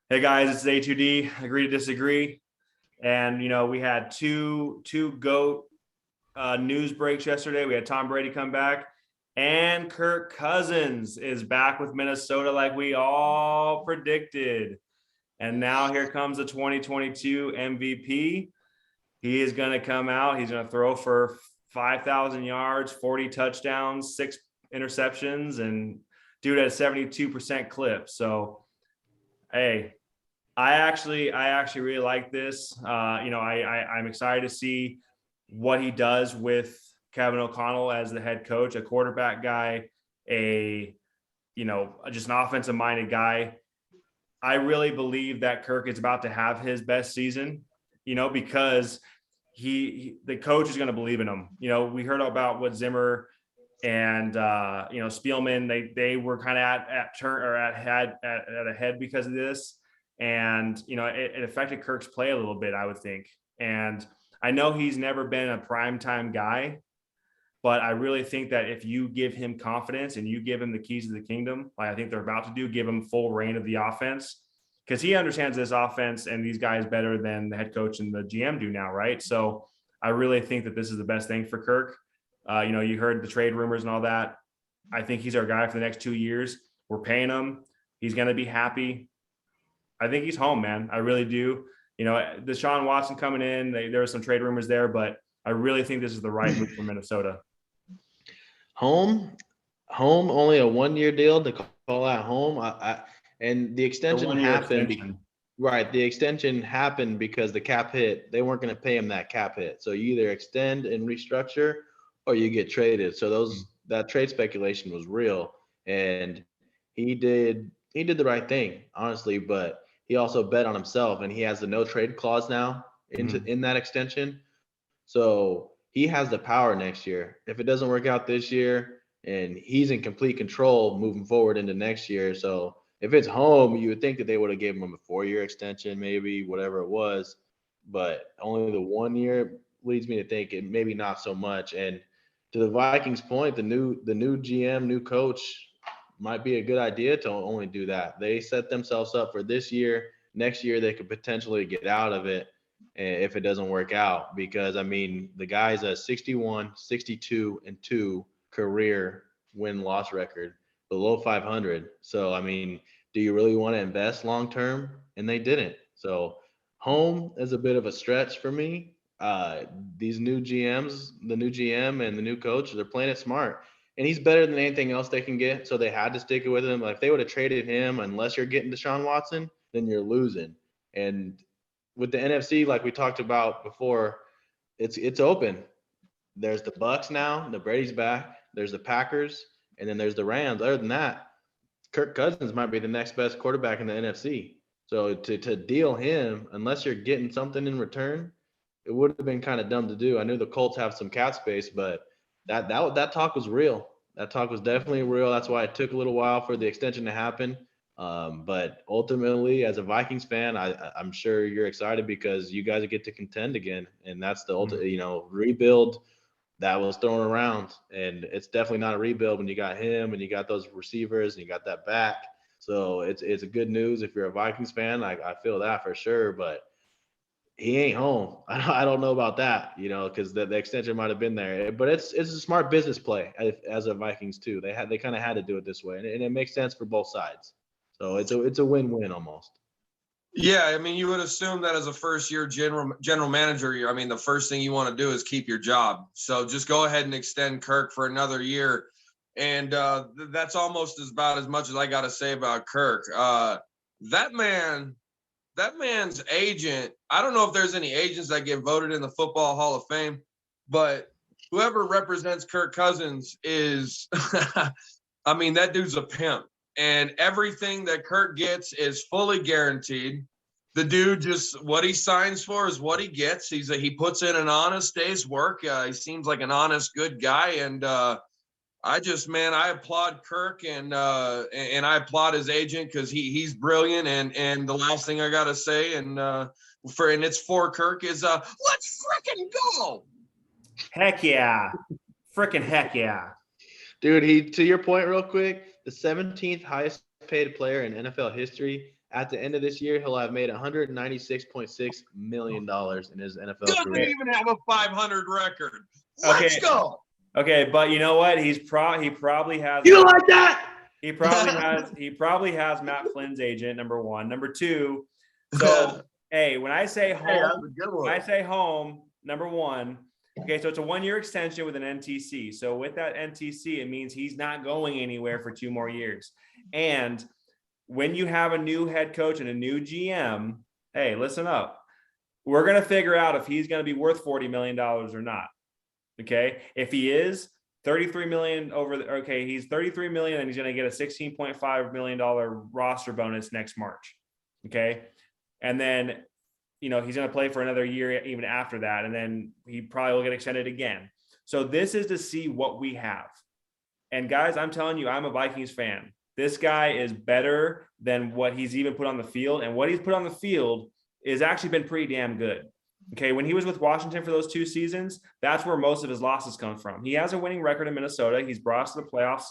Hey guys, it's A2D. Agree to disagree. And we had two goat news breaks yesterday. We had Tom Brady come back, and Kirk Cousins is back with Minnesota, like we all predicted. And now here comes the 2022 MVP. He is going to come out. He's going to throw for 5,000 yards, 40 touchdowns, 6 interceptions, and do it at a 72% clip. So, hey, I actually really like this. I'm excited to see what he does with Kevin O'Connell as the head coach, a quarterback guy, just an offensive minded guy. I really believe that Kirk is about to have his best season, because the coach is going to believe in him. We heard about what Zimmer and Spielman, they were kind of at turn or at a head because of this. And it affected Kirk's play a little bit, I would think. And I know he's never been a primetime guy, but I really think that if you give him confidence and you give him the keys to the kingdom, like I think they're about to do, give him full reign of the offense, because he understands this offense and these guys better than the head coach and the GM do now, right? So I really think that this is the best thing for Kirk. You heard the trade rumors and all that. I think he's our guy for the next 2 years. We're paying him. He's going to be happy. I think he's home, man. I really do. Deshaun Watson coming in, there were some trade rumors there, but I really think this is the right move for Minnesota. Home, only a 1-year deal to call that home. And the extension happened. Right, the extension happened because the cap hit. They weren't going to pay him that cap hit. So you either extend and restructure, or you get traded. So that trade speculation was real, and he did the right thing, honestly. But he also bet on himself, and he has the no trade clause now in that extension. So he has the power next year. If it doesn't work out this year, and he's in complete control moving forward into next year. So if it's home, you would think that they would have given him a 4-year extension, maybe whatever it was. But only the 1 year leads me to think it maybe not so much. And to the Vikings' point, the new GM, new coach might be a good idea to only do that. They set themselves up for this year. Next year, they could potentially get out of it if it doesn't work out. Because, I mean, the guy's a 61, 62, and 2 career win-loss record, below 500. So, I mean, do you really want to invest long-term? And they didn't. So, home is a bit of a stretch for me. These new GMs, the new GM and the new coach, they're playing it smart. And he's better than anything else they can get, so they had to stick it with him. Like, if they would have traded him, unless you're getting Deshaun Watson, then you're losing. And with the NFC, like we talked about before, it's open. There's the Bucks now, the Brady's back. There's the Packers, and then there's the Rams. Other than that, Kirk Cousins might be the next best quarterback in the NFC. So to deal him, unless you're getting something in return, it would have been kind of dumb to do. I knew the Colts have some cap space, but that talk was real. That talk was definitely real. That's why it took a little while for the extension to happen. But ultimately, as a Vikings fan, I'm sure you're excited because you guys get to contend again, and that's the ultimate, rebuild that was thrown around. And it's definitely not a rebuild when you got him and you got those receivers and you got that back. So it's a good news if you're a Vikings fan. I feel that for sure, but he ain't home. I don't know about that, because the extension might have been there. But it's a smart business play as a Vikings too. They kind of had to do it this way, and it makes sense for both sides. So it's a win-win almost. Yeah, I mean, you would assume that as a first-year general manager, I mean, the first thing you want to do is keep your job. So just go ahead and extend Kirk for another year, and that's almost about as much as I got to say about Kirk. That man's agent, I don't know if there's any agents that get voted in the Football Hall of Fame, but whoever represents Kirk Cousins is, I mean, that dude's a pimp. And everything that Kirk gets is fully guaranteed. The dude just, what he signs for is what he gets. He puts in an honest day's work. He seems like an honest, good guy. And I applaud Kirk and I applaud his agent because he's brilliant. And the last thing I gotta say, and it's for Kirk is let's frickin' go. Heck yeah. Frickin' heck yeah. Dude, to your point real quick, the 17th highest paid player in NFL history At the end of this year, he'll have made $196.6 million in his NFL Doesn't career. even have a 500 record. Okay. Let's go. Okay, but you know what? He probably has. You like that? He probably has Matt Flynn's agent, number one. Number two, so hey, when I say home, number one, okay, so it's a 1-year extension with an NTC. So with that NTC, it means he's not going anywhere for 2 more years. And when you have a new head coach and a new GM, hey, listen up. We're going to figure out if he's going to be worth $40 million or not. Okay. If he is, 33 million he's 33 million and he's going to get a $16.5 million roster bonus next March. Okay. And then, he's going to play for another year even after that. And then he probably will get extended again. So this is to see what we have. And guys, I'm telling you, I'm a Vikings fan. This guy is better than what he's even put on the field. And what he's put on the field is actually been pretty damn good. Okay, when he was with Washington for those 2 seasons, that's where most of his losses come from. He has a winning record in Minnesota. He's brought us to the playoffs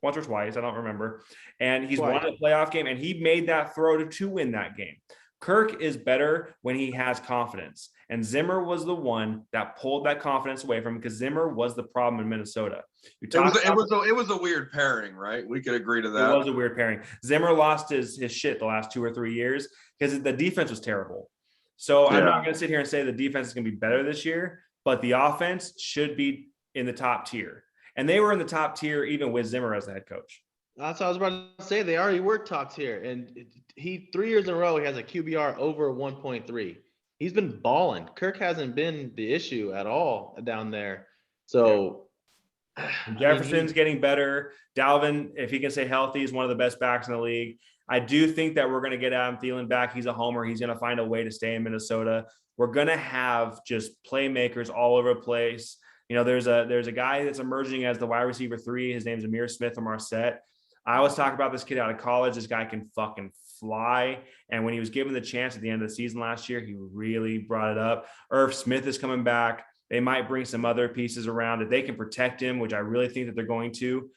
once or twice, I don't remember. And he's won a playoff game, and he made that throw to win that game. Kirk is better when he has confidence. And Zimmer was the one that pulled that confidence away from him because Zimmer was the problem in Minnesota. It was a weird pairing, right? We could agree to that. It was a weird pairing. Zimmer lost his shit the last 2 or 3 years because the defense was terrible. So I'm not going to sit here and say the defense is going to be better this year, but the offense should be in the top tier. And they were in the top tier even with Zimmer as the head coach. That's what I was about to say. They already were top tier. And he 3 years in a row, he has a QBR over 1.3. He's been balling. Kirk hasn't been the issue at all down there. So Jefferson's getting better. Dalvin, if he can stay healthy, is one of the best backs in the league. I do think that we're going to get Adam Thielen back. He's a homer. He's going to find a way to stay in Minnesota. We're going to have just playmakers all over the place. There's a guy that's emerging as the wide receiver 3. His name's Amir Smith from Marset. I always talk about this kid out of college. This guy can fucking fly. And when he was given the chance at the end of the season last year, he really brought it up. Irv Smith is coming back. They might bring some other pieces around if they can protect him, which I really think that they're going to.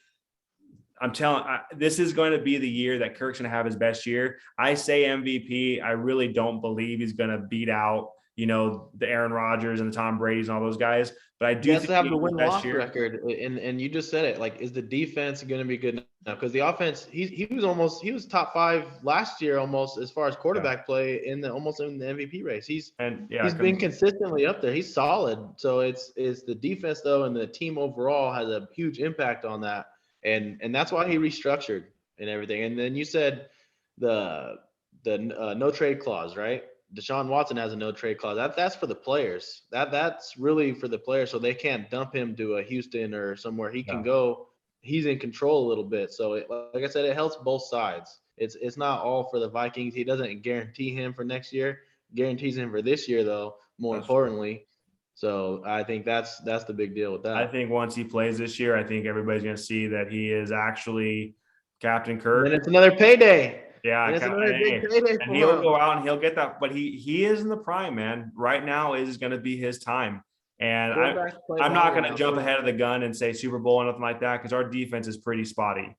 This is going to be the year that Kirk's going to have his best year. I say MVP. I really don't believe he's going to beat out, the Aaron Rodgers and the Tom Brady's and all those guys. But I do think he has to have the win-loss record. And you just said it. Like, is the defense going to be good enough? Because the offense, he was top 5 last year almost as far as quarterback play almost in the MVP race. He's been consistently up there. He's solid. So it's the defense though, and the team overall has a huge impact on that. And that's why he restructured and everything. And then you said the no trade clause, right? Deshaun Watson has a no trade clause. That's for the players. That's really for the players, so they can't dump him to a Houston or somewhere he can go. He's in control a little bit. So like I said, it helps both sides. It's not all for the Vikings. He doesn't guarantee him for next year. Guarantees him for this year though. More importantly. So I think that's the big deal with that. I think once he plays this year, I think everybody's going to see that he is actually Captain Kirk. And it's another payday. Yeah, and he'll go out and he'll get that. But he is in the prime, man. Right now is going to be his time. And I'm not going to jump ahead of the gun and say Super Bowl or nothing like that because our defense is pretty spotty,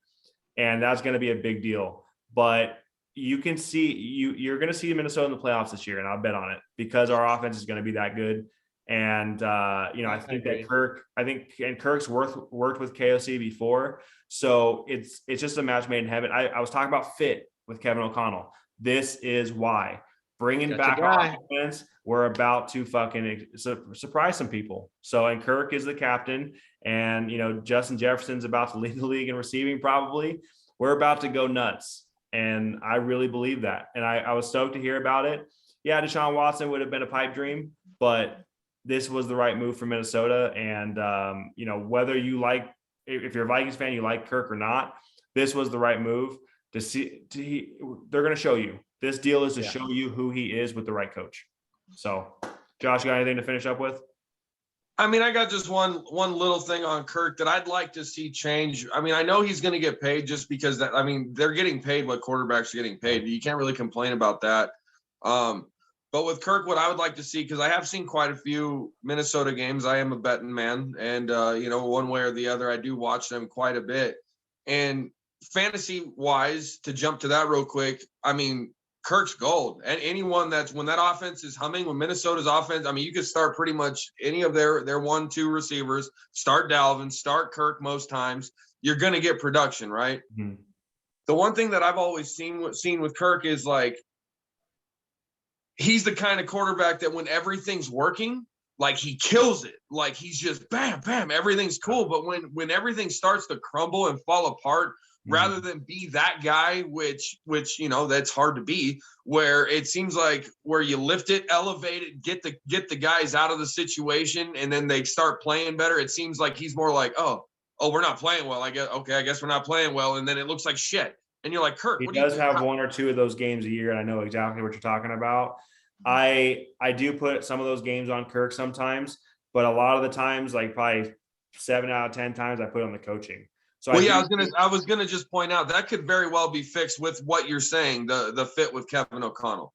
and that's going to be a big deal. But you can see you're going to see Minnesota in the playoffs this year, and I'll bet on it because our offense is going to be that good. And I think that Kirk's worked with KOC before, so it's just a match made in heaven. I was talking about fit with Kevin O'Connell. This is why bringing back our offense. We're about to fucking surprise some people. So, and Kirk is the captain, and Justin Jefferson's about to lead the league in receiving. Probably, we're about to go nuts, and I really believe that. And I was stoked to hear about it. Yeah, Deshaun Watson would have been a pipe dream, but this was the right move for Minnesota. And, whether if you're a Vikings fan, you like Kirk or not, this was the right move they're going to show you. This deal is to show you who he is with the right coach. So, Josh, you got anything to finish up with? I mean, I got just one little thing on Kirk that I'd like to see change. I mean, I know he's going to get paid just because they're getting paid what quarterbacks are getting paid. You can't really complain about that. But with Kirk, what I would like to see, because I have seen quite a few Minnesota games. I am a betting man. And, one way or the other, I do watch them quite a bit. And fantasy wise, to jump to that real quick, I mean, Kirk's gold. And anyone when that offense is humming, when Minnesota's offense, I mean, you could start pretty much any of their 1-2 receivers, start Dalvin, start Kirk most times. You're going to get production, right? Mm-hmm. The one thing that I've always seen with Kirk is like, he's the kind of quarterback that when everything's working, like he kills it. Like he's just bam, bam, everything's cool. But when everything starts to crumble and fall apart, rather than be that guy, which that's hard to be, where it seems like where you lift it, elevate it, get the guys out of the situation, and then they start playing better. It seems like he's more like, oh, we're not playing well. I guess we're not playing well, and then it looks like shit. And you're like, Kirk, he does have 1 or 2 of those games a year, and I know exactly what you're talking about. I do put some of those games on Kirk sometimes, but a lot of the times, like probably 7 out of 10 times, I put on the coaching. So I was gonna just point out that could very well be fixed with what you're saying, the fit with Kevin O'Connell.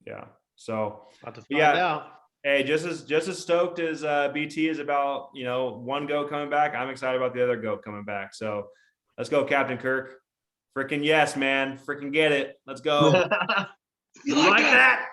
Yeah. So about to find out. Hey, just as stoked as BT is about one goat coming back, I'm excited about the other goat coming back. So let's go, Captain Kirk. Freaking yes, man. Freaking get it. Let's go. You like that?